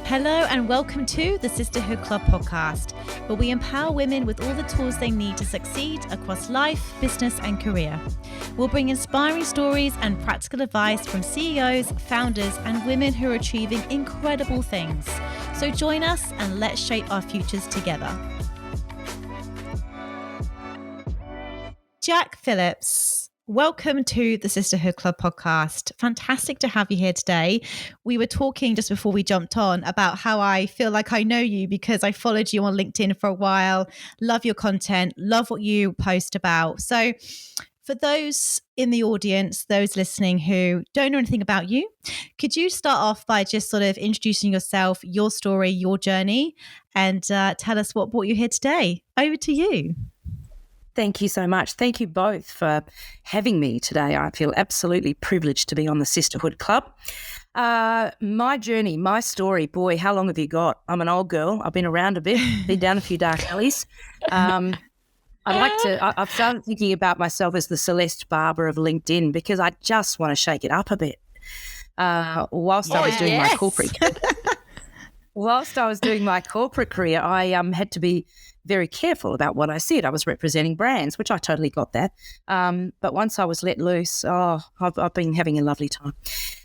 Hello and welcome to the Sisterhood Club podcast, where we empower women with all the tools they need to succeed across life, business and career. We'll bring inspiring stories and practical advice from CEOs, founders and women who are achieving incredible things. So join us and let's shape our futures together. Jac Phillips, welcome to the Sisterhood Club podcast. Fantastic to have you here today. We were talking just before we jumped on about how I feel like I know you because I followed you on LinkedIn for a while, love your content, love what you post about. So for those in the audience, those listening who don't know anything about you, could you start off by just sort of introducing yourself, your story, your journey, and tell us what brought you here today? Over to you. Thank you so much. Thank you both for having me today. I feel absolutely privileged to be on the Sisterhood Club. My journey, my story, boy, how long have you got? I'm an old girl. I've been around a bit, been down a few dark alleys. I've started thinking about myself as the Celeste Barber of LinkedIn because I just want to shake it up a bit. Whilst I was doing my corporate career, I had to be very careful about what I said. I was representing brands, which I totally got that. But once I was let loose, I've been having a lovely time.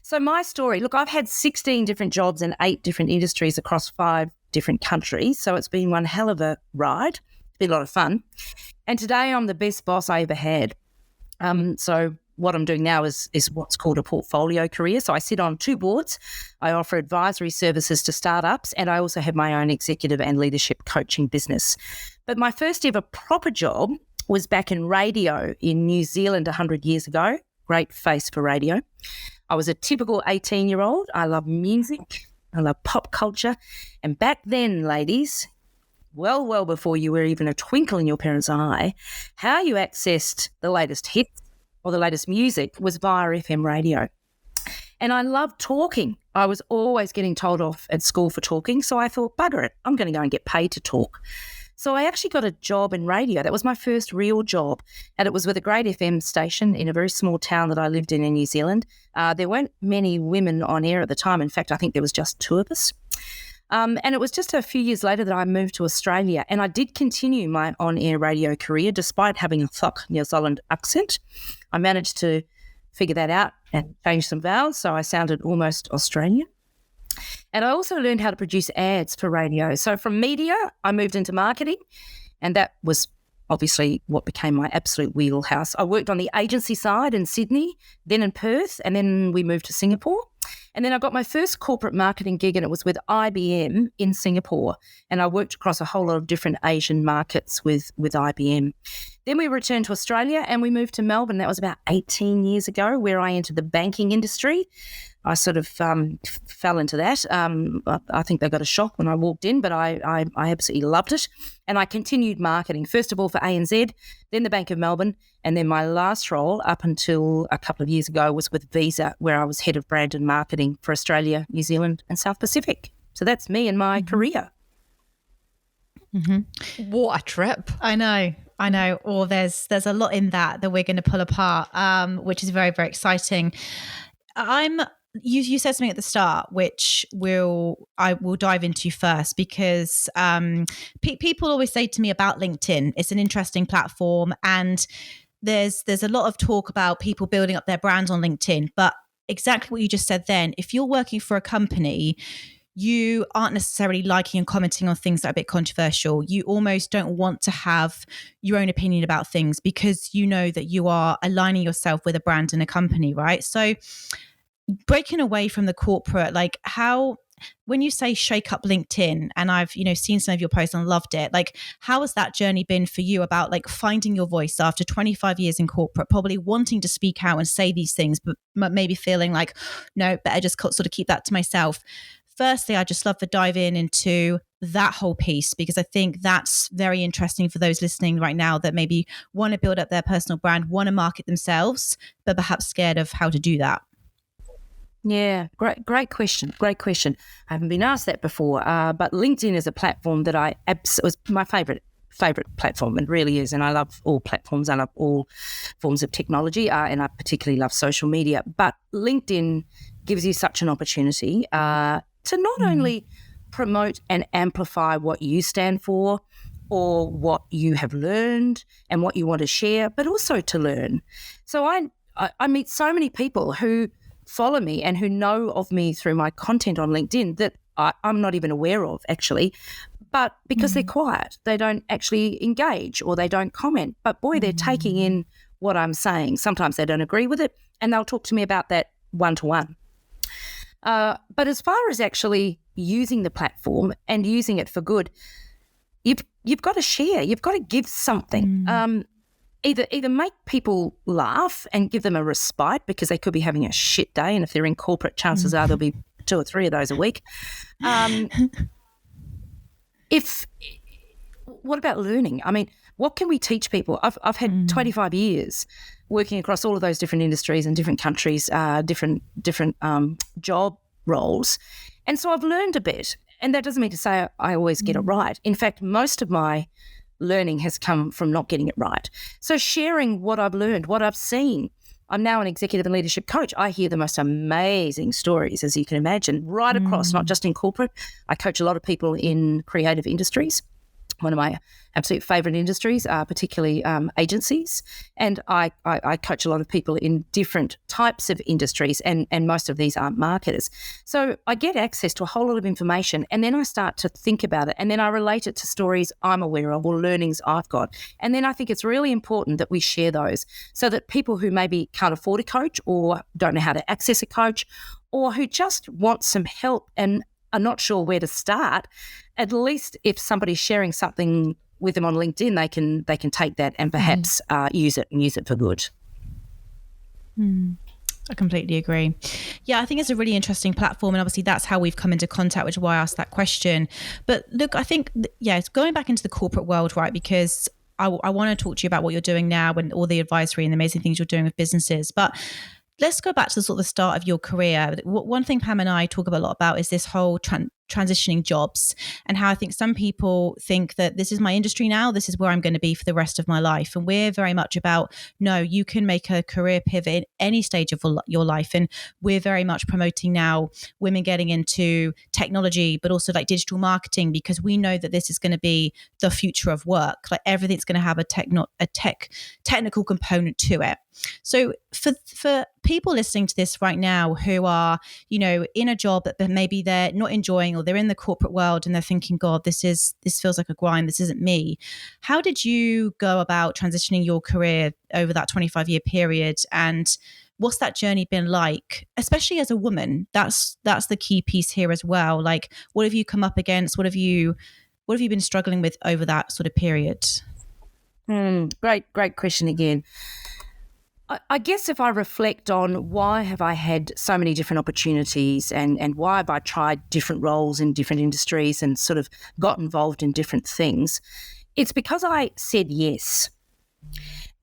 So my story, look, I've had 16 different jobs in 8 different industries across 5 different countries. So it's been one hell of a ride. It's been a lot of fun. And today I'm the best boss I ever had. So what I'm doing now is what's called a portfolio career. So I sit on 2 boards. I offer advisory services to startups, and I also have my own executive and leadership coaching business. But my first ever proper job was back in radio in New Zealand 100 years ago. Great face for radio. I was a typical 18-year-old. I love music. I love pop culture. And back then, ladies, well before you were even a twinkle in your parents' eye, how you accessed the latest hits or the latest music was via FM radio. And I loved talking. I was always getting told off at school for talking, so I thought, bugger it, I'm going to go and get paid to talk. So I actually got a job in radio. That was my first real job, and it was with a great FM station in a very small town that I lived in New Zealand. There weren't many women on air at the time. In fact, I think there was just 2 of us. And it was just a few years later that I moved to Australia, and I did continue my on-air radio career despite having a thick New Zealand accent. I managed to figure that out and change some vowels, so I sounded almost Australian. And I also learned how to produce ads for radio. So from media, I moved into marketing, and that was obviously what became my absolute wheelhouse. I worked on the agency side in Sydney, then in Perth, and then we moved to Singapore. And then I got my first corporate marketing gig, and it was with IBM in Singapore. And I worked across a whole lot of different Asian markets with IBM. Then we returned to Australia and we moved to Melbourne. That was about 18 years ago, where I entered the banking industry. I sort of fell into that. I think they got a shock when I walked in, but I absolutely loved it. And I continued marketing, first of all for ANZ, then the Bank of Melbourne, and then my last role up until a couple of years ago was with Visa, where I was head of brand and marketing for Australia, New Zealand and South Pacific. So that's me and my career. Mm-hmm. What a trip. I know. Or there's a lot in that we're going to pull apart, which is very, very exciting. You said something at the start, which I will dive into first, because people always say to me about LinkedIn, it's an interesting platform, and there's a lot of talk about people building up their brand on LinkedIn. But exactly what you just said then, if you're working for a company, you aren't necessarily liking and commenting on things that are a bit controversial. You almost don't want to have your own opinion about things because you know that you are aligning yourself with a brand and a company, right? So breaking away from the corporate, like when you say shake up LinkedIn, and I've, seen some of your posts and loved it, like how has that journey been for you about like finding your voice after 25 years in corporate, probably wanting to speak out and say these things, but maybe feeling like, no, better just sort of keep that to myself. Firstly, I just love to dive into that whole piece, because I think that's very interesting for those listening right now that maybe want to build up their personal brand, want to market themselves, but perhaps scared of how to do that. Yeah, great question. I haven't been asked that before, but LinkedIn is a platform that was my favorite platform. It really is, and I love all platforms. I love all forms of technology, and I particularly love social media. But LinkedIn gives you such an opportunity to not only promote and amplify what you stand for or what you have learned and what you want to share, but also to learn. So I meet so many people who follow me and who know of me through my content on LinkedIn that I'm not even aware of, actually, but because they're quiet, they don't actually engage or they don't comment. But boy, they're taking in what I'm saying. Sometimes they don't agree with it and they'll talk to me about that one-to-one. But as far as actually using the platform and using it for good, you've got to share. You've got to give something. Either make people laugh and give them a respite because they could be having a shit day, and if they're in corporate, chances are there'll be 2 or 3 of those a week. What about learning? I mean, what can we teach people? I've had 25 years working across all of those different industries and different countries, different job roles, and so I've learned a bit. And that doesn't mean to say I always get it right. In fact, most of my learning has come from not getting it right. So sharing what I've learned, what I've seen. I'm now an executive and leadership coach. I hear the most amazing stories, as you can imagine, right across, not just in corporate. I coach a lot of people in creative industries, one of my absolute favourite industries, particularly agencies. And I coach a lot of people in different types of industries, and most of these aren't marketers. So I get access to a whole lot of information, and then I start to think about it, and then I relate it to stories I'm aware of or learnings I've got. And then I think it's really important that we share those so that people who maybe can't afford a coach or don't know how to access a coach or who just want some help and are not sure where to start, at least if somebody's sharing something with them on LinkedIn, they can take that and perhaps use it for good. I completely agree. Yeah, I think it's a really interesting platform, and obviously that's how we've come into contact, which is why I asked that question. But look, I think, it's going back into the corporate world, right? Because I want to talk to you about what you're doing now and all the advisory and the amazing things you're doing with businesses. But let's go back to the sort of the start of your career. One thing Pam and I talk a lot about is this whole transitioning jobs, and how I think some people think that this is my industry now, this is where I'm going to be for the rest of my life. And we're very much about, no, you can make a career pivot in any stage of your life. And we're very much promoting now women getting into technology, but also like digital marketing, because we know that this is going to be the future of work. Like everything's going to have a technical component to it. So for people listening to this right now who are, in a job that maybe they're not enjoying, or they're in the corporate world and they're thinking, God, this feels like a grind, this isn't me. How did you go about transitioning your career over that 25-year period? And what's that journey been like, especially as a woman? That's the key piece here as well. Like, what have you come up against? What have you been struggling with over that sort of period? Great question again. I guess if I reflect on why have I had so many different opportunities and why have I tried different roles in different industries and sort of got involved in different things, it's because I said yes.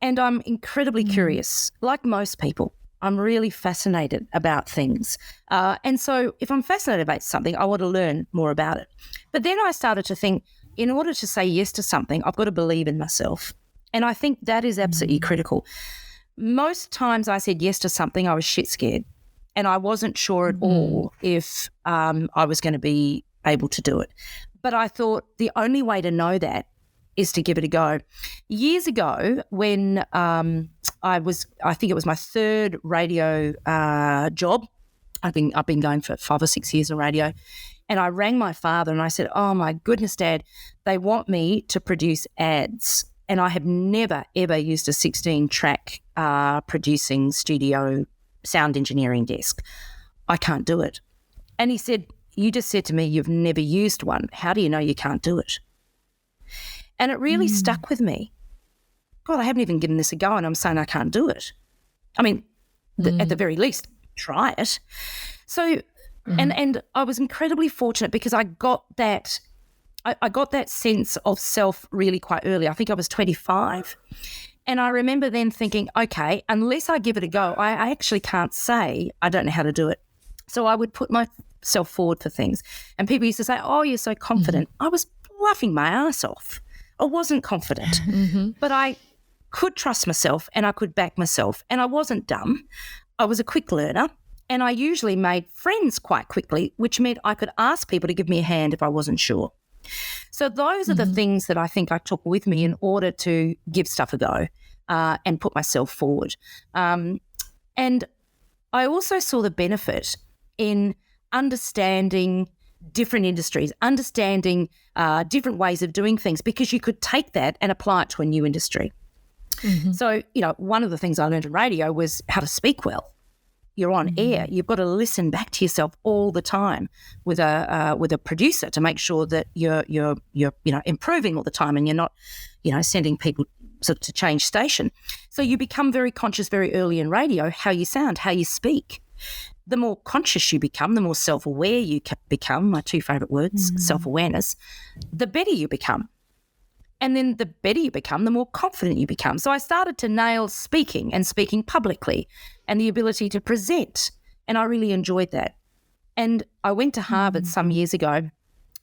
And I'm incredibly curious. Like most people, I'm really fascinated about things. And so if I'm fascinated about something, I want to learn more about it. But then I started to think, in order to say yes to something, I've got to believe in myself. And I think that is absolutely critical. Most times I said yes to something, I was shit scared, and I wasn't sure at all if I was going to be able to do it. But I thought the only way to know that is to give it a go. Years ago, when I think it was my third radio job. I've been going for 5 or 6 years in radio, and I rang my father and I said, "Oh my goodness, Dad, they want me to produce ads." And I have never, ever used a 16-track producing studio sound engineering desk. I can't do it. And he said, "You just said to me you've never used one. How do you know you can't do it?" And it really stuck with me. God, I haven't even given this a go, and I'm saying I can't do it. I mean, at the very least, try it. So, and I was incredibly fortunate because I got that sense of self really quite early. I think I was 25. And I remember then thinking, okay, unless I give it a go, I actually can't say I don't know how to do it. So I would put myself forward for things. And people used to say, "Oh, you're so confident." I was bluffing my ass off. I wasn't confident. But I could trust myself and I could back myself. And I wasn't dumb. I was a quick learner. And I usually made friends quite quickly, which meant I could ask people to give me a hand if I wasn't sure. So those are the things that I think I took with me in order to give stuff a go and put myself forward. And I also saw the benefit in understanding different industries, understanding different ways of doing things, because you could take that and apply it to a new industry. So, one of the things I learned in radio was how to speak well. You're on air. You've got to listen back to yourself all the time with a producer to make sure that you're improving all the time, and you're not sending people to change station. So you become very conscious very early in radio how you sound, how you speak. The more conscious you become, the more self-aware you become, my two favourite words, self-awareness, the better you become. And then the better you become, the more confident you become. So I started to nail speaking and speaking publicly and the ability to present, and I really enjoyed that. And I went to Harvard some years ago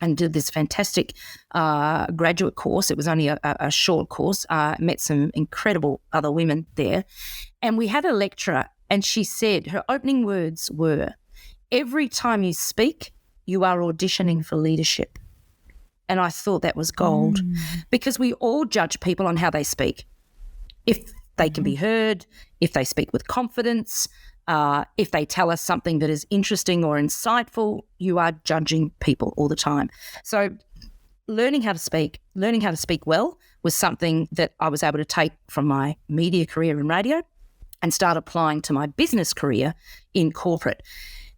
and did this fantastic graduate course. It was only a short course. Met some incredible other women there. And we had a lecturer, and she said, her opening words were, "Every time you speak, you are auditioning for leadership." And I thought that was gold, because we all judge people on how they speak. If they can be heard, if they speak with confidence, if they tell us something that is interesting or insightful, you are judging people all the time. So learning how to speak well was something that I was able to take from my media career in radio and start applying to my business career in corporate.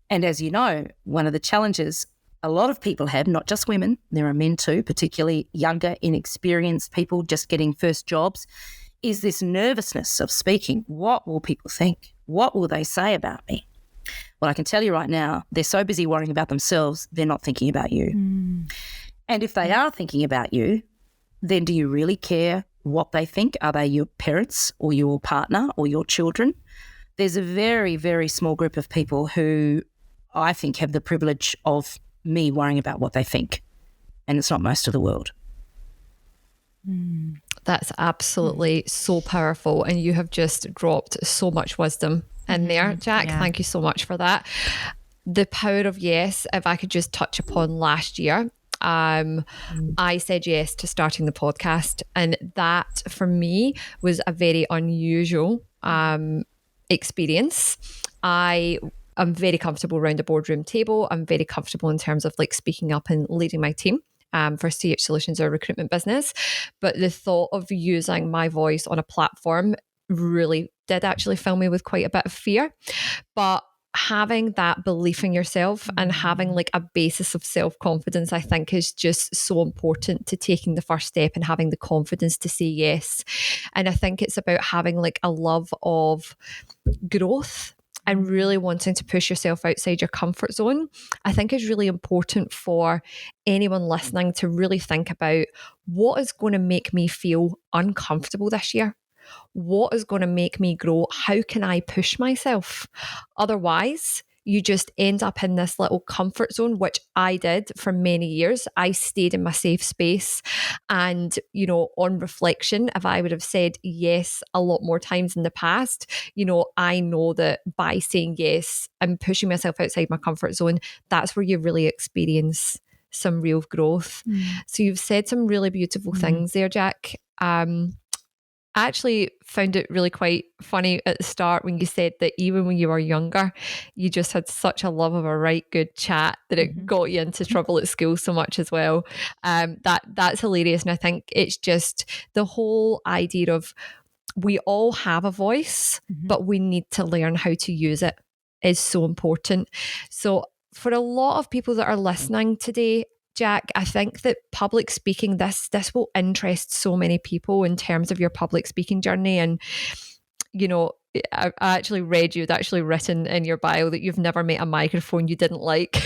And as you know, one of the challenges a lot of people have, not just women, there are men too, particularly younger, inexperienced people just getting first jobs, is this nervousness of speaking. What will people think? What will they say about me? Well, I can tell you right now, they're so busy worrying about themselves, they're not thinking about you. And if they are thinking about you, then do you really care what they think? Are they your parents or your partner or your children? There's a very, very small group of people who I think have the privilege of me worrying about what they think, and it's not most of the world. That's absolutely so powerful, and you have just dropped so much wisdom in there, Jac. Thank you so much for that. The power of yes, if I could just touch upon last year, I said yes to starting the podcast, and that for me was a very unusual experience. I'm very comfortable around a boardroom table. I'm very comfortable in terms of speaking up and leading my team for CH Solutions, our recruitment business. But the thought of using my voice on a platform really did actually fill me with quite a bit of fear. But having that belief in yourself and having a basis of self-confidence, I think is just so important to taking the first step and having the confidence to say yes. And I think it's about having a love of growth and really wanting to push yourself outside your comfort zone. I think is really important for anyone listening to really think about what is going to make me feel uncomfortable this year. What is going to make me grow? How can I push myself? Otherwise, you just end up in this little comfort zone, which I did for many years. I stayed in my safe space. And, on reflection, if I would have said yes a lot more times in the past, I know that by saying yes and pushing myself outside my comfort zone, that's where you really experience some real growth. So you've said some really beautiful things there, Jac. I actually found it really quite funny at the start when you said that even when you were younger, you just had such a love of a right good chat that it got you into trouble at school so much as well. That's hilarious. And I think it's just the whole idea of we all have a voice, but we need to learn how to use it is so important. So for a lot of people that are listening today, Jac, I think that public speaking, this will interest so many people in terms of your public speaking journey. And, I actually read you'd actually written in your bio that you've never met a microphone you didn't like.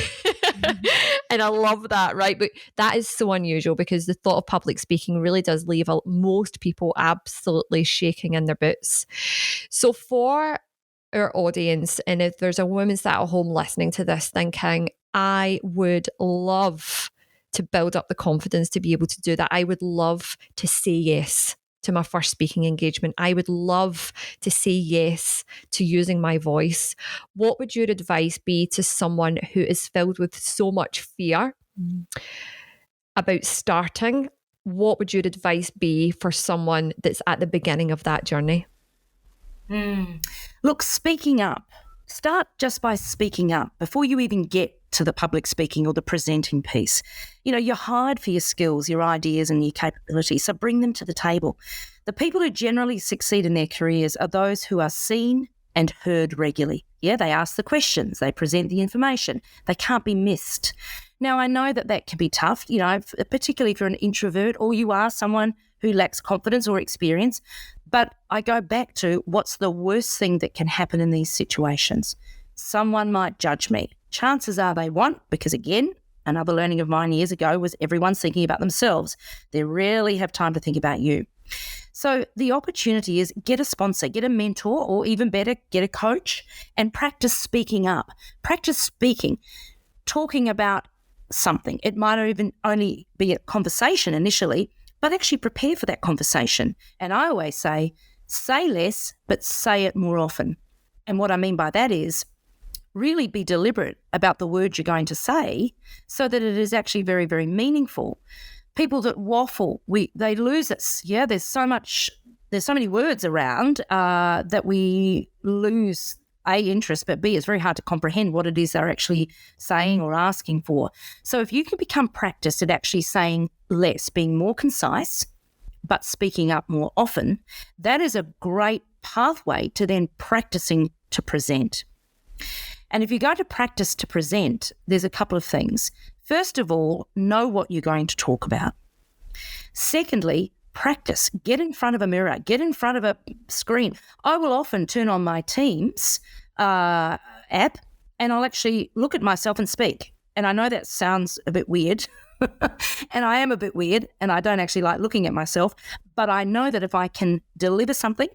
And I love that, right? But that is so unusual because the thought of public speaking really does leave most people absolutely shaking in their boots. So for our audience, and if there's a woman sat at home listening to this thinking, I would love to build up the confidence to be able to do that. I would love to say yes to my first speaking engagement. I would love to say yes to using my voice. What would your advice be to someone who is filled with so much fear about starting? What would your advice be for someone that's at the beginning of that journey? Look, speaking up. Start just by speaking up before you even get to the public speaking or the presenting piece. You know, you're hired for your skills, your ideas and your capabilities, so bring them to the table. The people who generally succeed in their careers are those who are seen and heard regularly. Yeah, they ask the questions, they present the information, they can't be missed. Now, I know that that can be tough, you know, particularly if you're an introvert or you are someone who lacks confidence or experience. But I go back to what's the worst thing that can happen in these situations? Someone might judge me. Chances are they won't, because again, another learning of mine years ago was everyone's thinking about themselves. They rarely have time to think about you. So the opportunity is get a sponsor, get a mentor, or even better, get a coach and practice speaking up. Practice speaking, talking about something. It might even only be a conversation initially, but actually prepare for that conversation. And I always say less, but say it more often. And what I mean by that is really be deliberate about the words you're going to say so that it is actually very, very meaningful. People that waffle, they lose us. Yeah, there's so many words around that we lose A, interest, but B, it's very hard to comprehend what it is they're actually saying or asking for. So if you can become practiced at actually saying less, being more concise, but speaking up more often, that is a great pathway to then practicing to present. And if you go to practice to present, there's a couple of things. First of all, know what you're going to talk about. Secondly, practice. Get in front of a mirror. Get in front of a screen. I will often turn on my Teams app and I'll actually look at myself and speak. And I know that sounds a bit weird. And I am a bit weird and I don't actually like looking at myself. But I know that if I can deliver something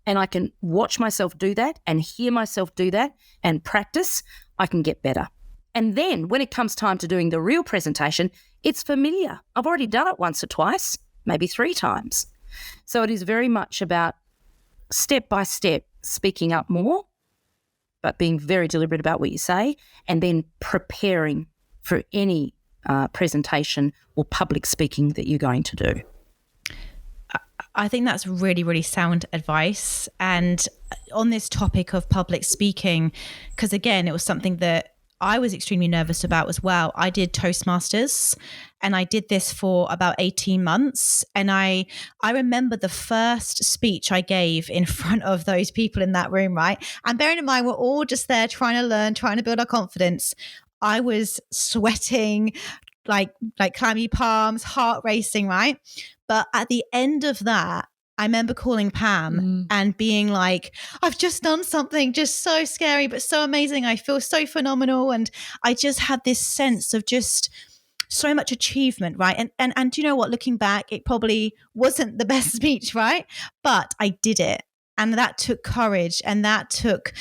and I can watch myself do that and hear myself do that and practice, I can get better. And then when it comes time to doing the real presentation, it's familiar. I've already done it once or twice, maybe 3 times. So it is very much about step by step speaking up more, but being very deliberate about what you say and then preparing for any presentation or public speaking that you're going to do. I think that's really, really sound advice. And on this topic of public speaking, because again, it was something that I was extremely nervous about as well. I did Toastmasters and I did this for about 18 months. And I remember the first speech I gave in front of those people in that room, right? And bearing in mind, we're all just there trying to learn, trying to build our confidence. I was sweating like clammy palms, heart racing, right? But at the end of that, I remember calling Pam and being like, I've just done something just so scary, but so amazing. I feel so phenomenal. And I just had this sense of just so much achievement, right? And you know what, looking back, it probably wasn't the best speech, right? But I did it. And that took courage and that took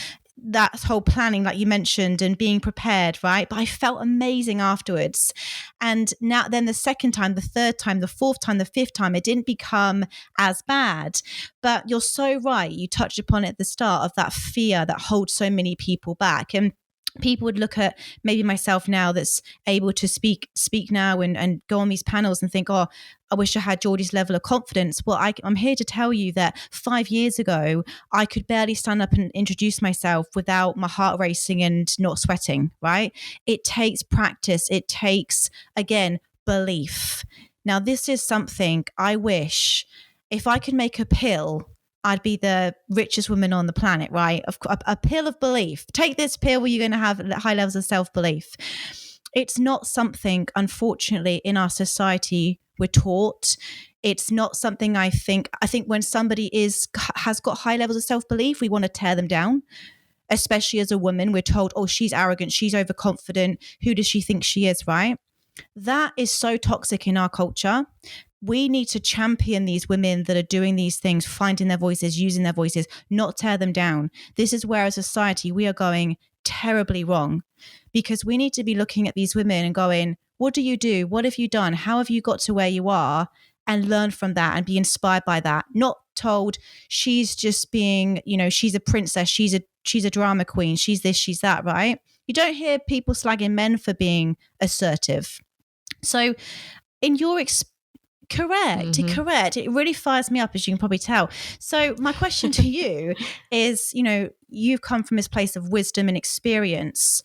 that whole planning, like you mentioned, and being prepared, right? But I felt amazing afterwards. And now then the second time, the third time, the fourth time, the fifth time, it didn't become as bad. But you're so right. You touched upon it at the start of that fear that holds so many people back. And people would look at maybe myself now that's able to speak now and go on these panels and think, oh, I wish I had Geordie's level of confidence. Well, I'm here to tell you that 5 years ago, I could barely stand up and introduce myself without my heart racing and not sweating, right? It takes practice. It takes, again, belief. Now, this is something I wish if I could make a pill, I'd be the richest woman on the planet, right? A pill of belief. Take this pill where you're going to have high levels of self-belief. It's not something, unfortunately, in our society we're taught. It's not something I think when somebody has got high levels of self-belief, we want to tear them down. Especially as a woman, we're told, oh, she's arrogant, she's overconfident. Who does she think she is, right? That is so toxic in our culture. We need to champion these women that are doing these things, finding their voices, using their voices, not tear them down. This is where as a society we are going terribly wrong, because we need to be looking at these women and going, what do you do? What have you done? How have you got to where you are? and learn from that and be inspired by that. Not told she's just being, she's a princess, she's a drama queen, she's this, she's that, right? You don't hear people slagging men for being assertive. So in your correct, it really fires me up, as you can probably tell. So my question to you is, you've come from this place of wisdom and experience.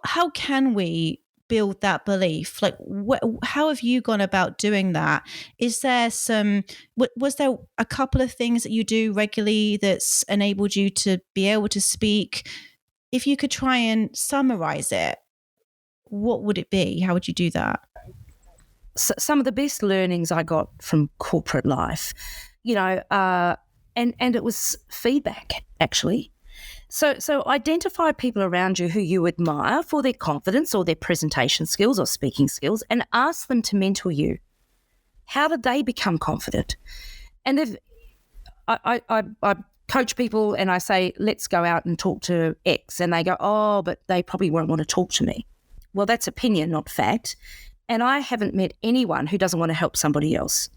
How can we build that belief? Like, how have you gone about doing that? Is there was there a couple of things that you do regularly that's enabled you to be able to speak? If you could try and summarize it, what would it be? How would you do that? Some of the best learnings I got from corporate life, and it was feedback, actually. So identify people around you who you admire for their confidence or their presentation skills or speaking skills, and ask them to mentor you. How did they become confident? And if I coach people and I say, let's go out and talk to X, and they go, oh, but they probably won't want to talk to me. Well, that's opinion, not fact. And I haven't met anyone who doesn't want to help somebody else.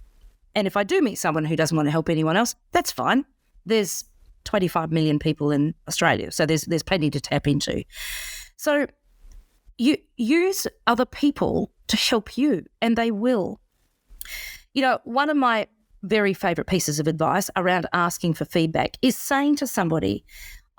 And if I do meet someone who doesn't want to help anyone else, that's fine. There's 25 million people in Australia, so there's plenty to tap into. So you use other people to help you, and they will. One of my very favourite pieces of advice around asking for feedback is saying to somebody,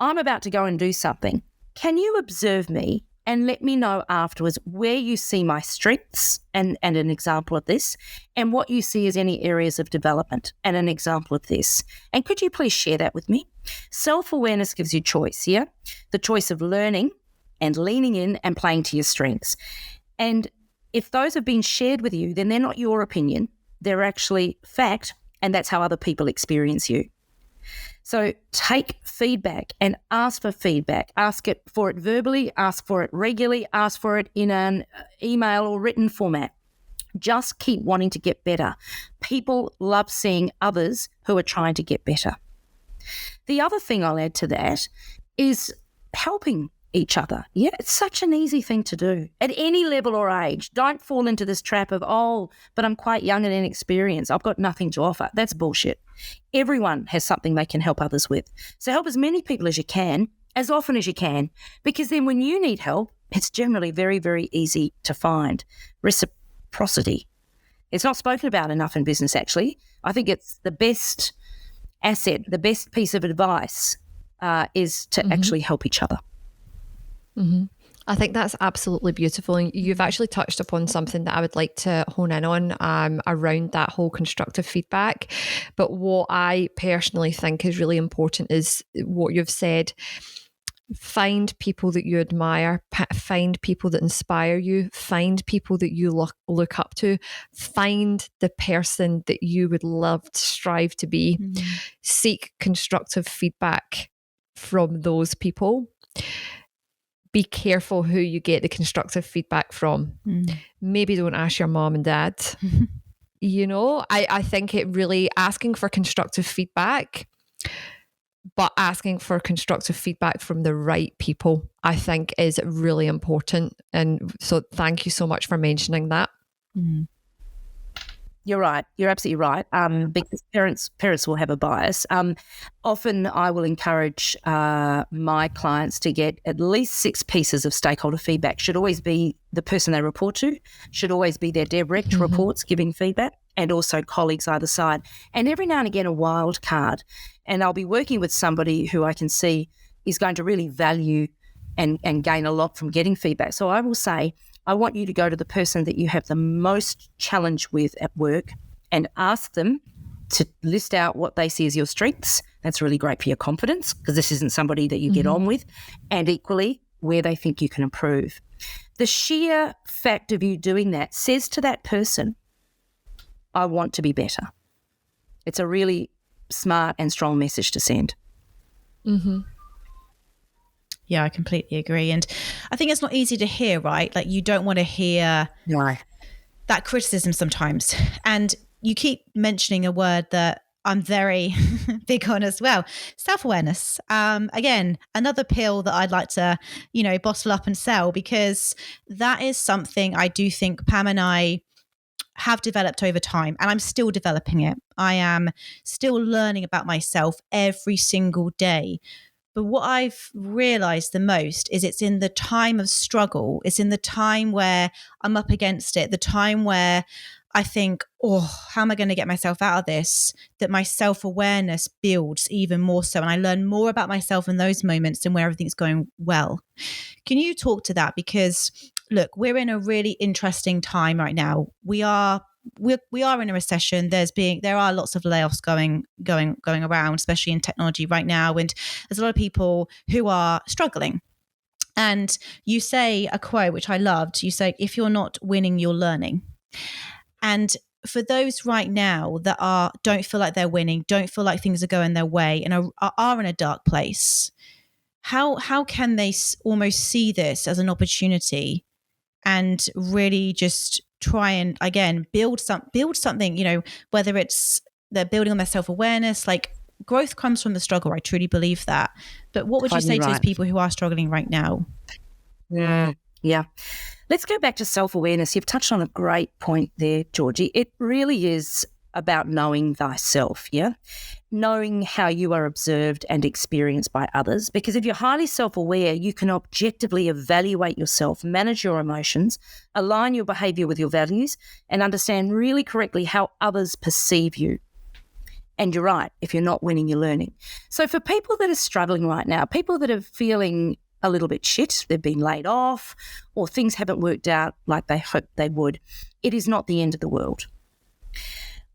I'm about to go and do something. Can you observe me and let me know afterwards where you see my strengths and an example of this, and what you see as any areas of development and an example of this. And could you please share that with me? Self-awareness gives you choice, yeah? The choice of learning and leaning in and playing to your strengths. And if those have been shared with you, then they're not your opinion. They're actually fact, and that's how other people experience you. So take feedback and ask for feedback. Ask for it verbally, ask for it regularly, ask for it in an email or written format. Just keep wanting to get better. People love seeing others who are trying to get better. The other thing I'll add to that is helping each other. Yeah, it's such an easy thing to do at any level or age. Don't fall into this trap of, but I'm quite young and inexperienced, I've got nothing to offer. That's bullshit. Everyone has something they can help others with. So help as many people as you can, as often as you can, because then when you need help, it's generally very, very easy to find. Reciprocity. It's not spoken about enough in business, actually. I think it's the best asset, the best piece of advice is to actually help each other. Mm-hmm. I think that's absolutely beautiful. And you've actually touched upon something that I would like to hone in on around that whole constructive feedback. But what I personally think is really important is what you've said. Find people that you admire, find people that inspire you, find people that you look up to, find the person that you would love to strive to be. Seek constructive feedback from those people. Be careful who you get the constructive feedback from. Maybe don't ask your mom and dad. I think it really asking for constructive feedback, but asking for constructive feedback from the right people, I think is really important. And so thank you so much for mentioning that. You're right. You're absolutely right. Because parents will have a bias. Often I will encourage my clients to get at least 6 pieces of stakeholder feedback. Should always be the person they report to, should always be their direct reports giving feedback, and also colleagues either side. And every now and again a wild card. And I'll be working with somebody who I can see is going to really value and gain a lot from getting feedback. So I will say, I want you to go to the person that you have the most challenge with at work and ask them to list out what they see as your strengths. That's really great for your confidence, because this isn't somebody that you get on with, and equally where they think you can improve. The sheer fact of you doing that says to that person, I want to be better. It's a really smart and strong message to send. Yeah, I completely agree. And I think it's not easy to hear, right? Like, you don't want to hear that criticism sometimes. And you keep mentioning a word that I'm very big on as well. Self-awareness. Again, another pill that I'd like to, bottle up and sell, because that is something I do think Pam and I have developed over time, and I'm still developing it. I am still learning about myself every single day. But what I've realized the most is it's in the time of struggle. It's in the time where I'm up against it, the time where I think, oh, how am I going to get myself out of this? That my self-awareness builds even more so. And I learn more about myself in those moments than where everything's going well. Can you talk to that? Because look, we're in a really interesting time right now. We are in a recession. There are lots of layoffs going around, especially in technology right now. And there's a lot of people who are struggling. And you say a quote, which I loved. You say, if you're not winning, you're learning. And for those right now that don't feel like they're winning, don't feel like things are going their way, and are in a dark place, how can they almost see this as an opportunity and really just try and, again, build something, whether it's they're building on their self-awareness, like growth comes from the struggle. I truly believe that. But what would you say to those people who are struggling right now? Yeah. Let's go back to self-awareness. You've touched on a great point there, Georgie. It really is about knowing thyself, yeah? Knowing how you are observed and experienced by others. Because if you're highly self-aware, you can objectively evaluate yourself, manage your emotions, align your behaviour with your values, and understand really correctly how others perceive you. And you're right, if you're not winning, you're learning. So for people that are struggling right now, people that are feeling a little bit shit, they've been laid off, or things haven't worked out like they hoped they would, it is not the end of the world.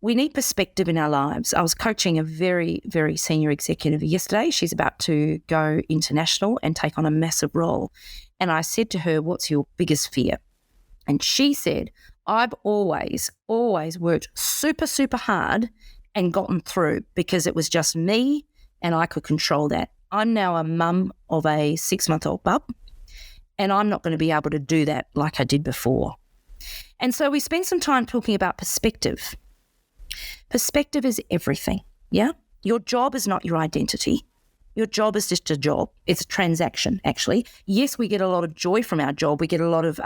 We need perspective in our lives. I was coaching a very, very senior executive yesterday. She's about to go international and take on a massive role. And I said to her, what's your biggest fear? And she said, I've always worked super, super hard and gotten through because it was just me and I could control that. I'm now a mum of a 6-month-old bub, and I'm not going to be able to do that like I did before. And so we spent some time talking about perspective. Perspective is everything, yeah? Your job is not your identity. Your job is just a job. It's a transaction, actually. Yes, we get a lot of joy from our job. We get a lot of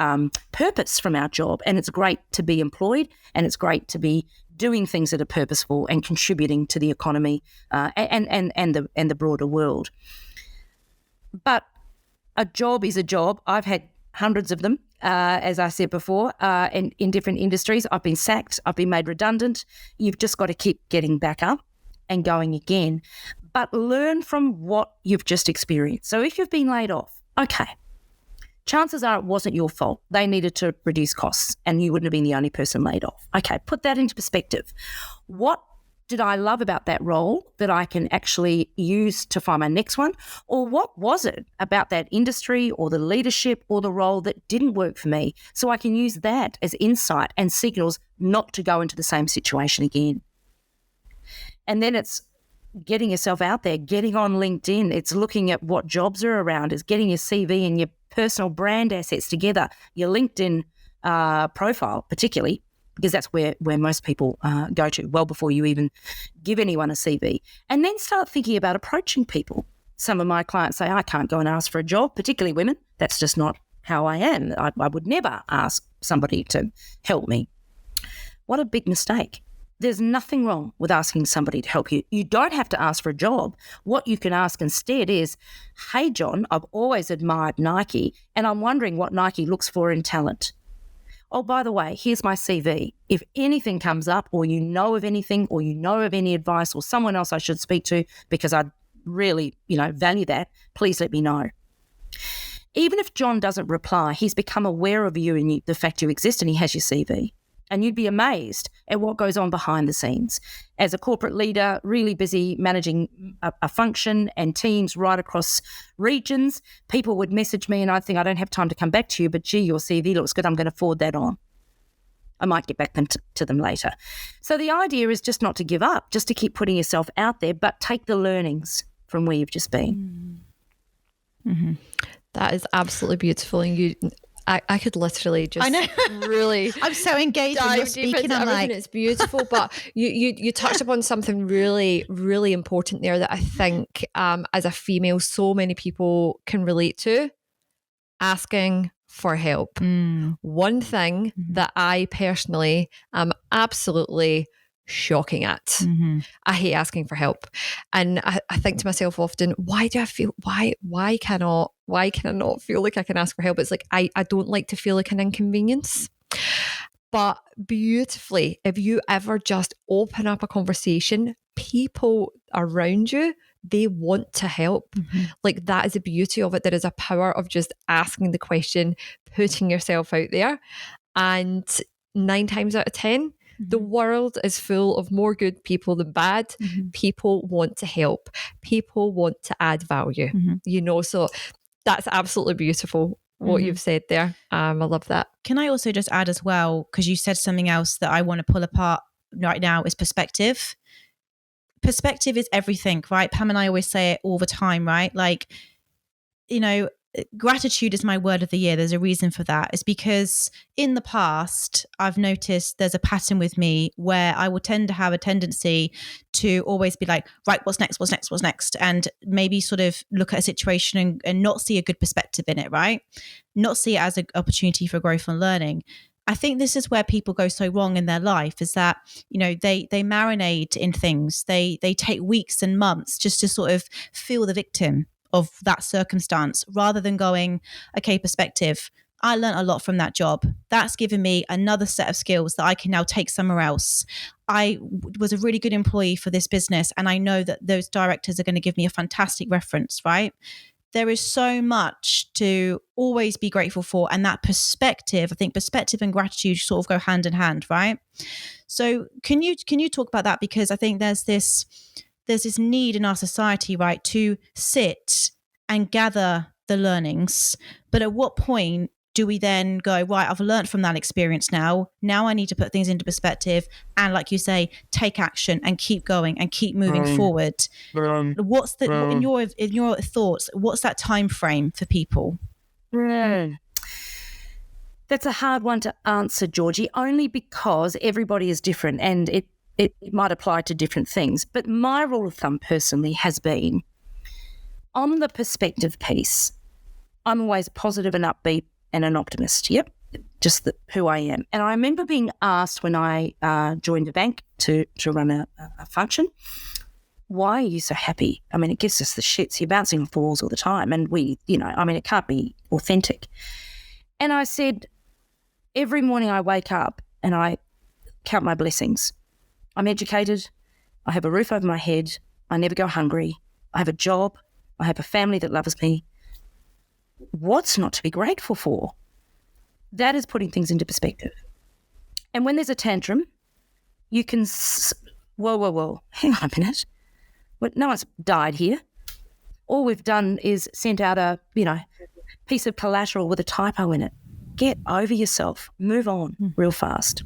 purpose from our job, and it's great to be employed, and it's great to be doing things that are purposeful and contributing to the economy and the broader world. But a job is a job. I've had hundreds of them, as I said before, in different industries. I've been sacked. I've been made redundant. You've just got to keep getting back up and going again. But learn from what you've just experienced. So if you've been laid off, okay, chances are it wasn't your fault. They needed to reduce costs and you wouldn't have been the only person laid off. Okay, put that into perspective. What did I love about that role that I can actually use to find my next one? Or what was it about that industry or the leadership or the role that didn't work for me so I can use that as insight and signals not to go into the same situation again? And then it's getting yourself out there, getting on LinkedIn. It's looking at what jobs are around. It's getting your CV and your personal brand assets together, your LinkedIn profile particularly, because that's where most people go to well before you even give anyone a CV. And then start thinking about approaching people. Some of my clients say, I can't go and ask for a job, particularly women. That's just not how I am. I would never ask somebody to help me. What a big mistake. There's nothing wrong with asking somebody to help you. You don't have to ask for a job. What you can ask instead is, hey, John, I've always admired Nike, and I'm wondering what Nike looks for in talent. Oh, by the way, here's my CV. If anything comes up or you know of anything or you know of any advice or someone else I should speak to because I really, value that, please let me know. Even if John doesn't reply, he's become aware of you and the fact you exist, and he has your CV. And you'd be amazed at what goes on behind the scenes. As a corporate leader, really busy managing a function and teams right across regions, people would message me and I'd think, I don't have time to come back to you, but gee, your CV looks good. I'm going to forward that on. I might get back to them later. So the idea is just not to give up, just to keep putting yourself out there, but take the learnings from where you've just been. Mm-hmm. That is absolutely beautiful. And I could literally just really I'm so engaged when you're speaking. I'm like, it's beautiful, but you touched upon something really, really important there that I think as a female, so many people can relate to. Asking for help. One thing that I personally am absolutely shocking at. I hate asking for help. And I think to myself often, why can I not feel like I can ask for help? It's like, I don't like to feel like an inconvenience. But beautifully, if you ever just open up a conversation, people around you, they want to help. Like, that is the beauty of it. There is a power of just asking the question, putting yourself out there. And 9 times out of 10, the world is full of more good people than bad. People want to help. People want to add value, so that's absolutely beautiful what you've said there. I love that. Can I also just add as well, because you said something else that I want to pull apart right now, is perspective. Perspective is everything, right? Pam and I always say it all the time, right? Like, gratitude is my word of the year. There's a reason for that. It's because in the past, I've noticed there's a pattern with me where I will tend to have a tendency to always be like, right, what's next? And maybe sort of look at a situation and not see a good perspective in it, right? Not see it as an opportunity for growth and learning. I think this is where people go so wrong in their life, is that, they marinate in things. They take weeks and months just to sort of feel the victim of that circumstance, rather than going, okay, perspective, I learned a lot from that job. That's given me another set of skills that I can now take somewhere else. I was a really good employee for this business, and I know that those directors are going to give me a fantastic reference, right? There is so much to always be grateful for. And that perspective, I think perspective and gratitude sort of go hand in hand, right? So can you talk about that? Because I think there's this need in our society, right, to sit and gather the learnings. But at what point do we then go, right, I've learned from that experience now I need to put things into perspective and, like you say, take action and keep going and keep moving forward. What's in your thoughts, what's that time frame for people? That's a hard one to answer, Georgie, only because everybody is different and it might apply to different things. But my rule of thumb personally has been, on the perspective piece, I'm always positive and upbeat and an optimist. Yep, just who I am. And I remember being asked when I joined a bank to run a function, why are you so happy? I mean, it gives us the shits. You're bouncing off walls all the time. And it can't be authentic. And I said, every morning I wake up and I count my blessings. I'm educated. I have a roof over my head. I never go hungry. I have a job. I have a family that loves me. What's not to be grateful for? That is putting things into perspective. And when there's a tantrum, you can, whoa, hang on a minute. No one's died here. All we've done is sent out a, piece of collateral with a typo in it. Get over yourself. Move on real fast.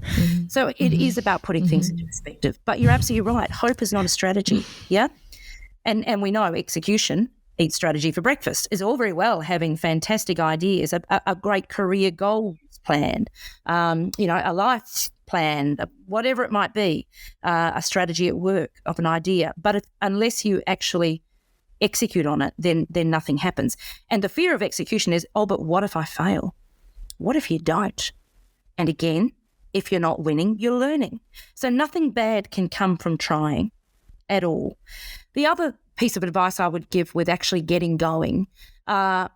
So it is about putting things into perspective. But you're absolutely right. Hope is not a strategy, yeah? And we know execution, eat strategy for breakfast, is all very well having fantastic ideas, a great career goals plan, a life plan, whatever it might be, a strategy at work of an idea. But unless you actually execute on it, then nothing happens. And the fear of execution is, but what if I fail? What if you don't? And again, if you're not winning, you're learning. So nothing bad can come from trying at all. The other piece of advice I would give with actually getting going, and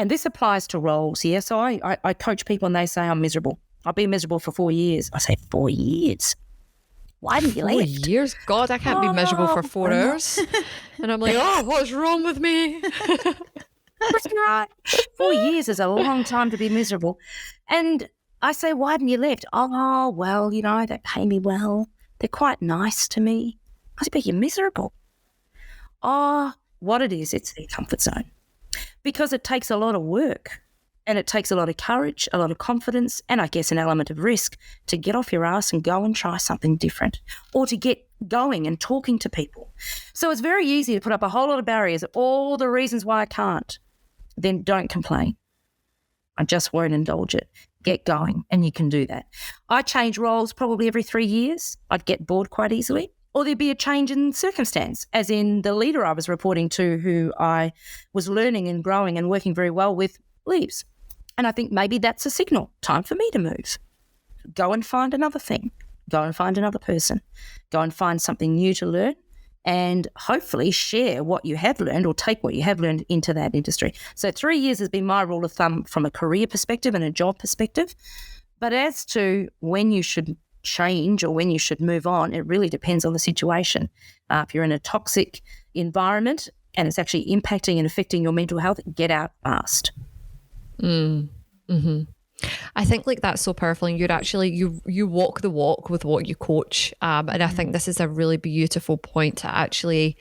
this applies to roles here. So I coach people and they say, I'm miserable. I've been miserable for 4 years. I say, 4 years? Why haven't you left? 4 years? God, I can't be miserable for 4 hours. And I'm like, what's wrong with me? That's right. 4 years is a long time to be miserable. And I say, why haven't you left? Oh, well, they pay me well. They're quite nice to me. I say, but you're miserable. Oh, what it is, it's their comfort zone. Because it takes a lot of work and it takes a lot of courage, a lot of confidence, and I guess an element of risk to get off your ass and go and try something different, or to get going and talking to people. So it's very easy to put up a whole lot of barriers, all the reasons why I can't. Then don't complain. I just won't indulge it. Get going, and you can do that. I change roles probably every 3 years. I'd get bored quite easily. Or there'd be a change in circumstance, as in the leader I was reporting to, who I was learning and growing and working very well with, leaves. And I think maybe that's a signal. Time for me to move. Go and find another thing. Go and find another person. Go and find something new to learn, and hopefully share what you have learned or take what you have learned into that industry. So 3 years has been my rule of thumb from a career perspective and a job perspective. But as to when you should change or when you should move on, it really depends on the situation. If you're in a toxic environment and it's actually impacting and affecting your mental health, get out fast. Mm-hmm. I think like that's so powerful, and you're actually you walk the walk with what you coach, and I think this is a really beautiful point to actually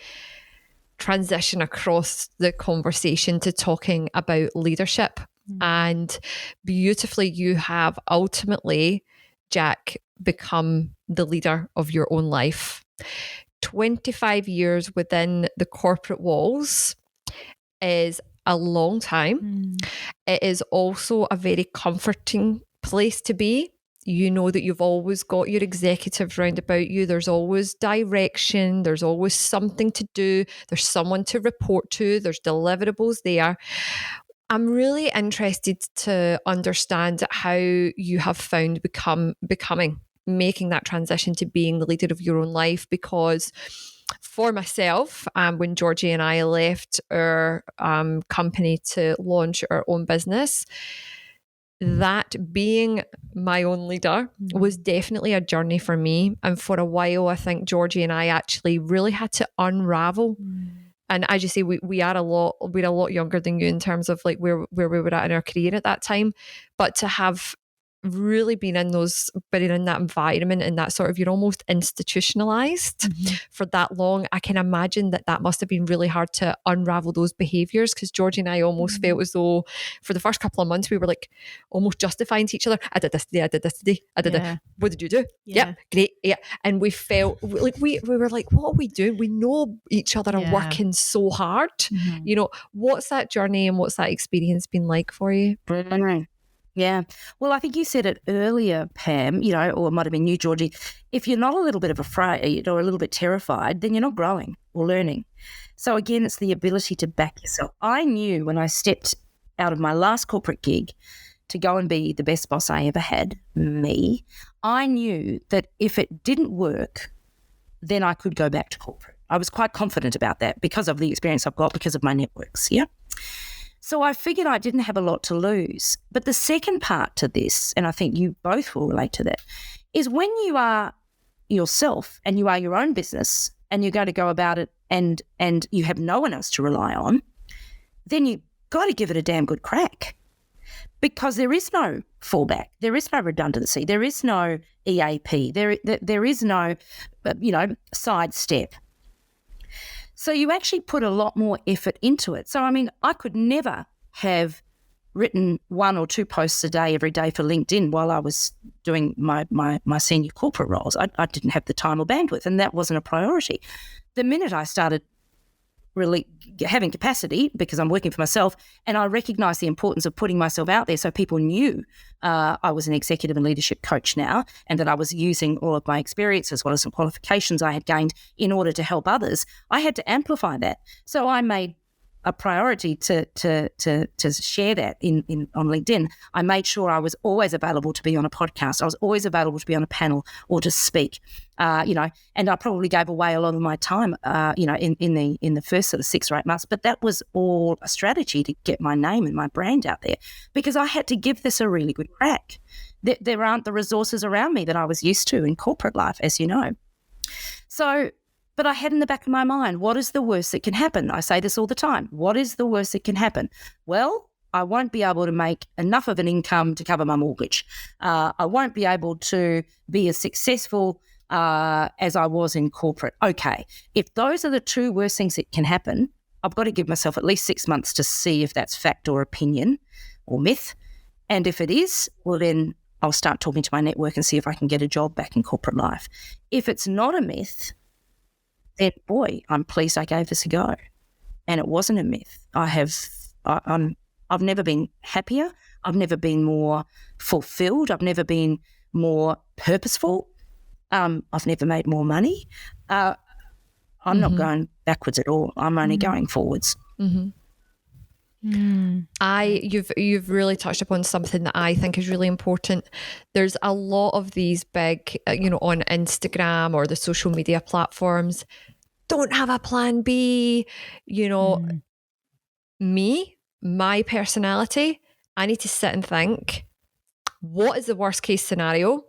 transition across the conversation to talking about leadership. And beautifully, you have ultimately, Jac, become the leader of your own life. 25 years within the corporate walls is a long time. It is also a very comforting place to be. You know that you've always got your executives round about you. There's always direction. There's always something to do. There's someone to report to. There's deliverables there. I'm really interested to understand how you have found making that transition to being the leader of your own life, because for myself, when Georgie and I left our company to launch our own business, that being my own leader was definitely a journey for me. And for a while, I think Georgie and I actually really had to unravel. And as you say, we're a lot younger than you in terms of like where we were at in our career at that time. But to have really been in that environment and that sort of, you're almost institutionalized for that long. I can imagine that must have been really hard to unravel those behaviors, because Georgie and I almost felt as though for the first couple of months we were like almost justifying to each other. I did this today. I did this today. I did that. What did you do? Yeah, great. Yeah. And we felt like we were like, what are we doing? We know each other are working so hard. You know, what's that journey and what's that experience been like for you? Yeah. Well, I think you said it earlier, Pam, you know, or it might have been you, Georgie. If you're not a little bit of afraid or a little bit terrified, then you're not growing or learning. So again, it's the ability to back yourself. I knew when I stepped out of my last corporate gig to go and be the best boss I ever had, I knew that if it didn't work, then I could go back to corporate. I was quite confident about that because of the experience I've got, because of my networks, yeah? So I figured I didn't have a lot to lose. But the second part to this, and I think you both will relate to that, is when you are yourself and you are your own business and you're going to go about it and you have no one else to rely on, then you've got to give it a damn good crack, because there is no fallback. There is no redundancy. There is no EAP. There is no, sidestep. So you actually put a lot more effort into it. So, I mean, I could never have written 1 or 2 posts a day every day for LinkedIn while I was doing my senior corporate roles. I didn't have the time or bandwidth, and that wasn't a priority. The minute I started really having capacity, because I'm working for myself, and I recognised the importance of putting myself out there so people knew I was an executive and leadership coach now, and that I was using all of my experience as well as some qualifications I had gained in order to help others, I had to amplify that. So I made a priority to share that on LinkedIn. I made sure I was always available to be on a podcast. I was always available to be on a panel or to speak, and I probably gave away a lot of my time, in the first sort of 6 or 8 months. But that was all a strategy to get my name and my brand out there, because I had to give this a really good crack. There aren't the resources around me that I was used to in corporate life, as you know. So, but I had in the back of my mind, what is the worst that can happen? I say this all the time. What is the worst that can happen? Well, I won't be able to make enough of an income to cover my mortgage. I won't be able to be as successful as I was in corporate. Okay, if those are the 2 worst things that can happen, I've got to give myself at least 6 months to see if that's fact or opinion or myth. And if it is, well, then I'll start talking to my network and see if I can get a job back in corporate life. If it's not a myth, then boy, I'm pleased I gave this a go. And it wasn't a myth. I've never been happier. I've never been more fulfilled. I've never been more purposeful. I've never made more money. I'm not going backwards at all. I'm only going forwards. You've really touched upon something that I think is really important. There's a lot of these big, on Instagram or the social media platforms, don't have a plan B, my personality, I need to sit and think, what is the worst case scenario?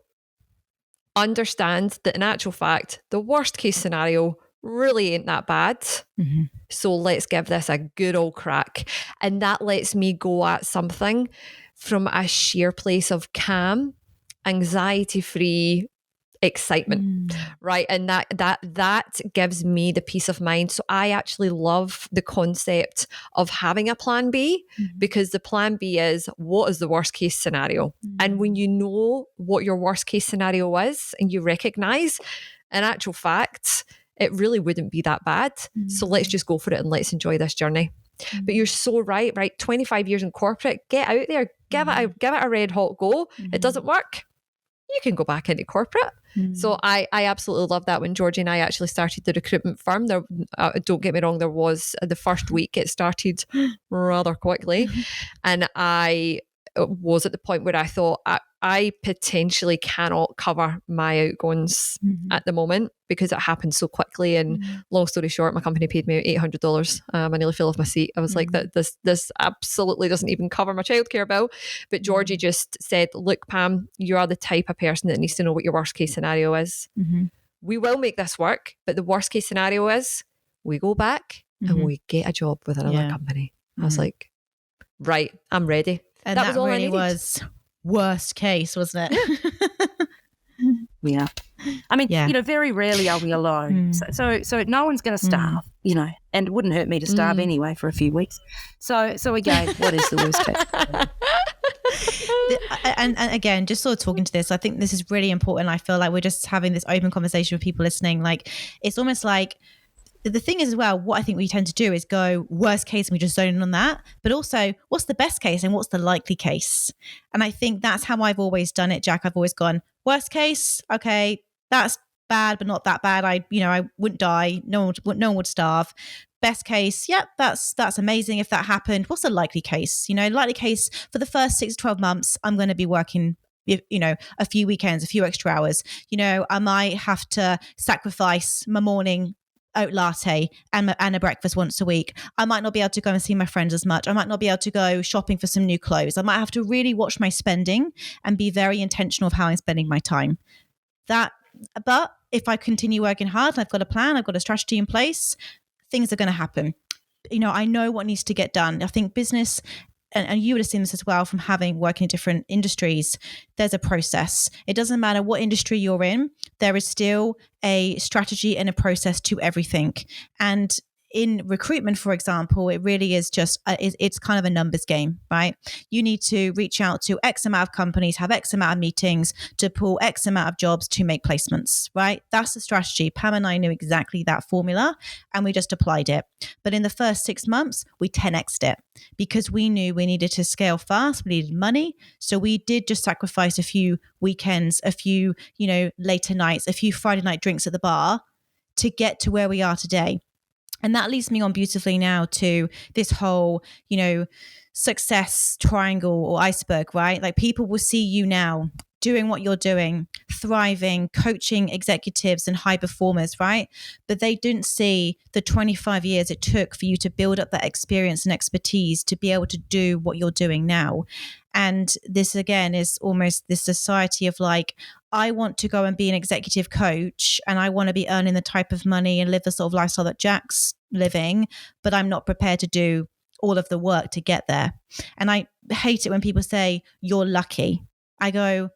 Understand that in actual fact, the worst case scenario really ain't that bad. Mm-hmm. So let's give this a good old crack. And that lets me go at something from a sheer place of calm, anxiety-free excitement, right? And that gives me the peace of mind. So I actually love the concept of having a plan B, because the plan B is, what is the worst case scenario? And when you know what your worst case scenario is and you recognize, in actual fact, it really wouldn't be that bad. So let's just go for it and let's enjoy this journey. But you're so right? 25 years in corporate, get out there, give it a red hot go. It doesn't work, you can go back into corporate. So I absolutely love that. When Georgie and I actually started the recruitment firm, there, don't get me wrong, there was the first week it started rather quickly. And I was at the point where I thought, I potentially cannot cover my outgoings at the moment because it happened so quickly. And long story short, my company paid me $800. I nearly fell off my seat. I was like, this absolutely doesn't even cover my childcare bill. But Georgie just said, look, Pam, you are the type of person that needs to know what your worst case scenario is. We will make this work, but the worst case scenario is we go back and we get a job with another company. I was like, right, I'm ready. And that was all really was worst case, wasn't it? Yeah. I mean, very rarely are we alone. So no one's going to starve, and it wouldn't hurt me to starve anyway for a few weeks. So again, what is the worst case? And again, just sort of talking to this, I think this is really important. I feel like we're just having this open conversation with people listening. Like, it's almost like, the thing is as well, what I think we tend to do is go worst case and we just zone in on that. But also, what's the best case and what's the likely case? And I think that's how I've always done it, Jac. I've always gone, worst case, okay, that's bad, but not that bad. I wouldn't die. No one would starve. Best case, that's amazing if that happened. What's the likely case? Likely case for the first 6 to 12 months, I'm going to be working a few weekends, a few extra hours. I might have to sacrifice my morning oat latte and a breakfast once a week. I might not be able to go and see my friends as much. I might not be able to go shopping for some new clothes. I might have to really watch my spending and be very intentional of how I'm spending my time. But if I continue working hard and I've got a plan, I've got a strategy in place, things are going to happen. I know what needs to get done. I think business, and you would have seen this as well from working in different industries, there's a process. It doesn't matter what industry you're in, there is still a strategy and a process to everything. And in recruitment, for example, it really is just, it's kind of a numbers game, right? You need to reach out to X amount of companies, have X amount of meetings to pull X amount of jobs to make placements, right? That's the strategy. Pam and I knew exactly that formula and we just applied it. But in the first 6 months, we 10x'd it because we knew we needed to scale fast. We needed money. So we did just sacrifice a few weekends, a few, later nights, a few Friday night drinks at the bar to get to where we are today. And that leads me on beautifully now to this whole, success triangle or iceberg, right? Like, people will see you now doing what you're doing, thriving, coaching executives and high performers, right? But they didn't see the 25 years it took for you to build up that experience and expertise to be able to do what you're doing now. And this, again, is almost this society of like, I want to go and be an executive coach and I want to be earning the type of money and live the sort of lifestyle that Jac's living, but I'm not prepared to do all of the work to get there. And I hate it when people say, you're lucky. I go,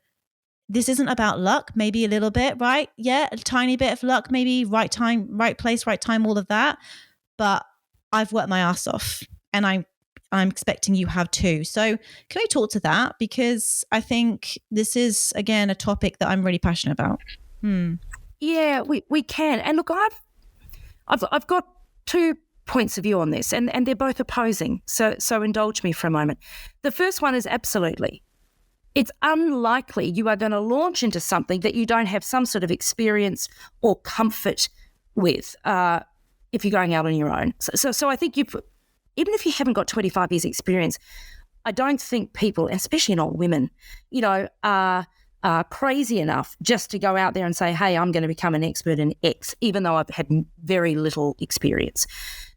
this isn't about luck, maybe a little bit, right? Yeah, a tiny bit of luck, maybe right time, right place, right time, all of that. But I've worked my ass off and I'm expecting you have too. So can we talk to that? Because I think this is, again, a topic that I'm really passionate about. Yeah, we can. And look, I've got 2 points of view on this, and they're both opposing. So indulge me for a moment. The first one is absolutely. It's unlikely you are going to launch into something that you don't have some sort of experience or comfort with if you're going out on your own. So I think even if you haven't got 25 years experience, I don't think people, especially not women, are crazy enough just to go out there and say, hey, I'm going to become an expert in X, even though I've had very little experience.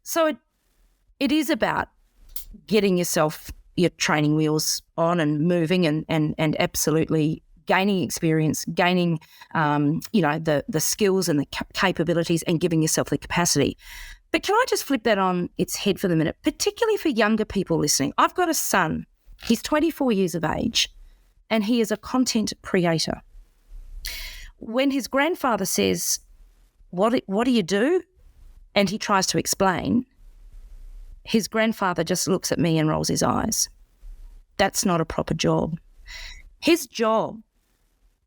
So it is about getting yourself your training wheels on and moving and absolutely gaining experience, gaining, the skills and the capabilities and giving yourself the capacity. But can I just flip that on its head for the minute, particularly for younger people listening? I've got a son. He's 24 years of age and he is a content creator. When his grandfather says, what do you do? And he tries to explain, his grandfather just looks at me and rolls his eyes. That's not a proper job. His job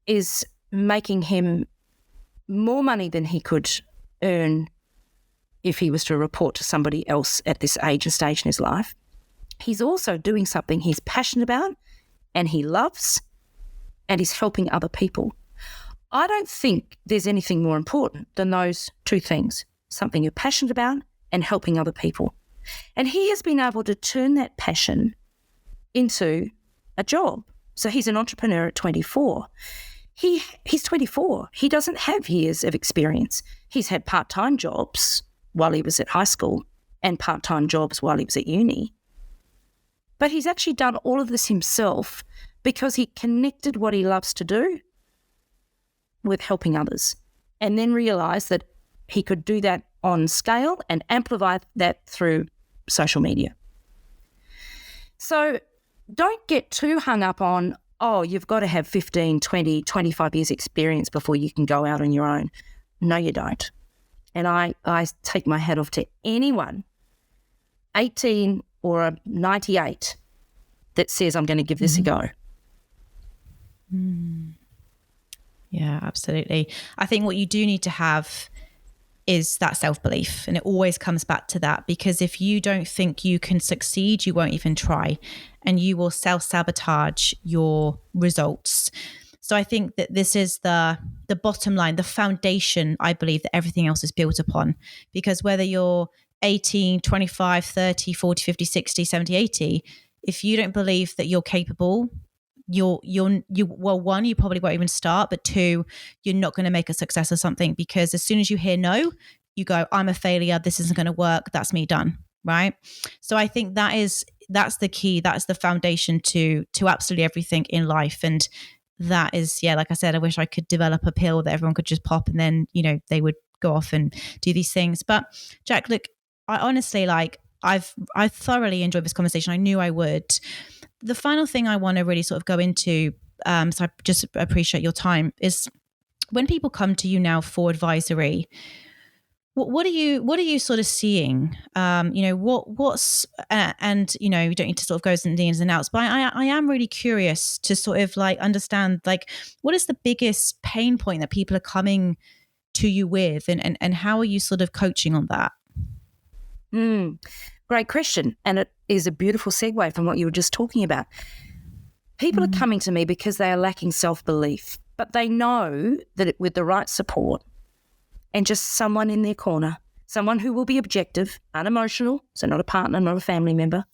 is making him more money than he could earn if he was to report to somebody else at this age and stage in his life. He's also doing something he's passionate about and he loves, and he's helping other people. I don't think there's anything more important than those two things, something you're passionate about and helping other people. And he has been able to turn that passion into a job. So he's an entrepreneur at 24. He's 24. He doesn't have years of experience. He's had part-time jobs while he was at high school and part-time jobs while he was at uni. But he's actually done all of this himself because he connected what he loves to do with helping others, and then realised that he could do that on scale and amplify that through social media. So don't get too hung up on, you've got to have 15, 20, 25 years experience before you can go out on your own. No, you don't. And I take my hat off to anyone, 18 or a 98, that says, I'm going to give this a go. Yeah, absolutely. I think what you do need to have is that self-belief. And it always comes back to that, because if you don't think you can succeed, you won't even try, and you will self-sabotage your results. So I think that this is the bottom line, the foundation, I believe, that everything else is built upon. Because whether you're 18, 25, 30, 40, 50, 60, 70, 80, if you don't believe that you're capable, one, you probably won't even start, but two, you're not going to make a success of something, because as soon as you hear no, you go, I'm a failure, this isn't going to work, that's me done, right? So I think that's the key, that's the foundation to absolutely everything in life. And that is, like I said, I wish I could develop a pill that everyone could just pop and then, they would go off and do these things. But Jac, look, I honestly, I thoroughly enjoyed this conversation. I knew I would. The final thing I want to really sort of go into, so I just appreciate your time, is when people come to you now for advisory, what are you sort of seeing? What's and you don't need to sort of go into the ins and outs, but I am really curious to sort of understand what is the biggest pain point that people are coming to you with, and how are you sort of coaching on that? Great question. And it is a beautiful segue from what you were just talking about. People are coming to me because they are lacking self-belief, but they know that with the right support and just someone in their corner, someone who will be objective, unemotional, so not a partner, not a family member,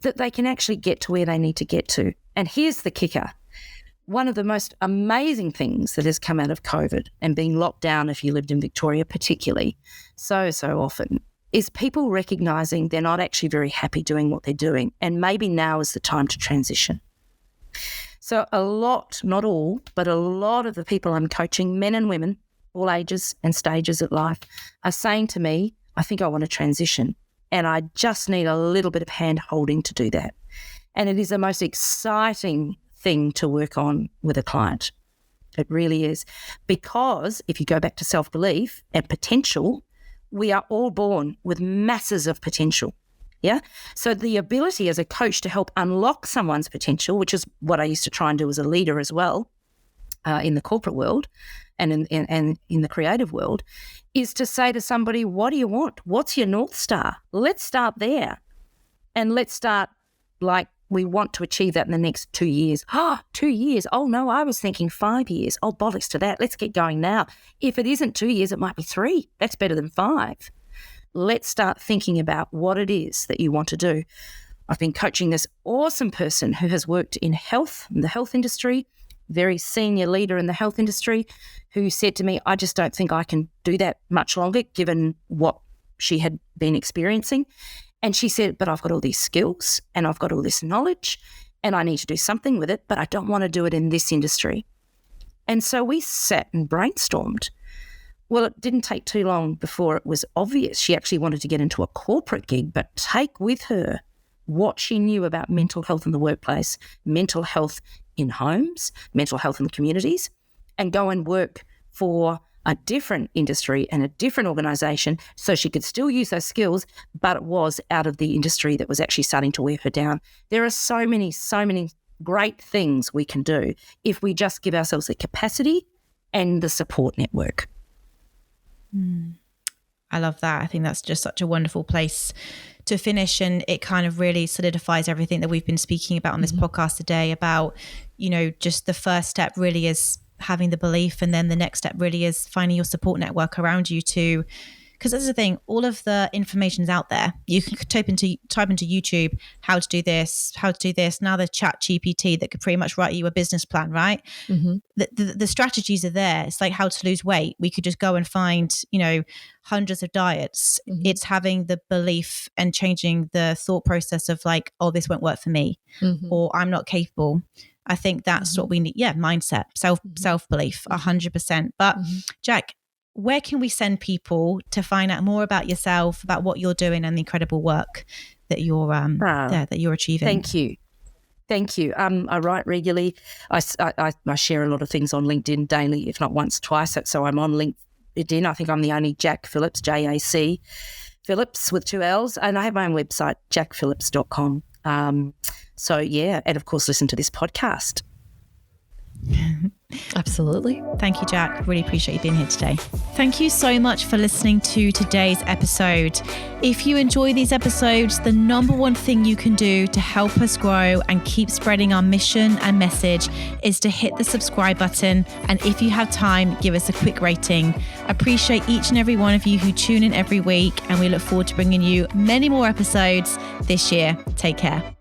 that they can actually get to where they need to get to. And here's the kicker. One of the most amazing things that has come out of COVID and being locked down, if you lived in Victoria particularly, so often, is people recognising they're not actually very happy doing what they're doing, and maybe now is the time to transition. So a lot, not all, but a lot of the people I'm coaching, men and women, all ages and stages of life, are saying to me, I think I want to transition, and I just need a little bit of hand-holding to do that. And it is the most exciting thing to work on with a client. It really is. Because if you go back to self-belief and potential, we are all born with masses of potential. Yeah. So the ability as a coach to help unlock someone's potential, which is what I used to try and do as a leader as well, in the corporate world and in the creative world, is to say to somebody, what do you want? What's your North Star? Let's start there. And let's start we want to achieve that in the next 2 years. 2 years. Oh, no, I was thinking 5 years. Oh, bollocks to that. Let's get going now. If it isn't 2 years, it might be 3. That's better than 5. let's start thinking about what it is that you want to do. I've been coaching this awesome person who has worked in health, in the health industry, very senior leader in the health industry, who said to me, I just don't think I can do that much longer given what she had been experiencing. And she said, but I've got all these skills and I've got all this knowledge and I need to do something with it, but I don't want to do it in this industry. And so we sat and brainstormed. Well, it didn't take too long before it was obvious she actually wanted to get into a corporate gig, but take with her what she knew about mental health in the workplace, mental health in homes, mental health in the communities, and go and work for a different industry and a different organisation so she could still use those skills, but it was out of the industry that was actually starting to wear her down. There are so many great things we can do if we just give ourselves the capacity and the support network. I love that. I think that's just such a wonderful place to finish, and it kind of really solidifies everything that we've been speaking about on this podcast today about, just the first step really is having the belief, and then the next step really is finding your support network around you to, because that's the thing, all of the information's out there. You can type into YouTube how to do this. Now there's Chat GPT that could pretty much write you a business plan, right? The strategies are there. It's like how to lose weight. We could just go and find, hundreds of diets. It's having the belief and changing the thought process of like, oh, this won't work for me, or I'm not capable. I think that's what we need. Yeah, mindset, self-belief, 100%. But Jac, where can we send people to find out more about yourself, about what you're doing and the incredible work that you're that you're achieving? Thank you. I write regularly. I share a lot of things on LinkedIn daily, if not once, twice. So I'm on LinkedIn. I think I'm the only Jac Phillips, Jac Phillips with 2 L's. And I have my own website, jacphillips.com. So yeah, and of course, listen to this podcast. Absolutely. Thank you, Jac. Really appreciate you being here today. Thank you so much for listening to today's episode. If you enjoy these episodes, the number one thing you can do to help us grow and keep spreading our mission and message is to hit the subscribe button. And if you have time, give us a quick rating. Appreciate each and every one of you who tune in every week. And we look forward to bringing you many more episodes this year. Take care.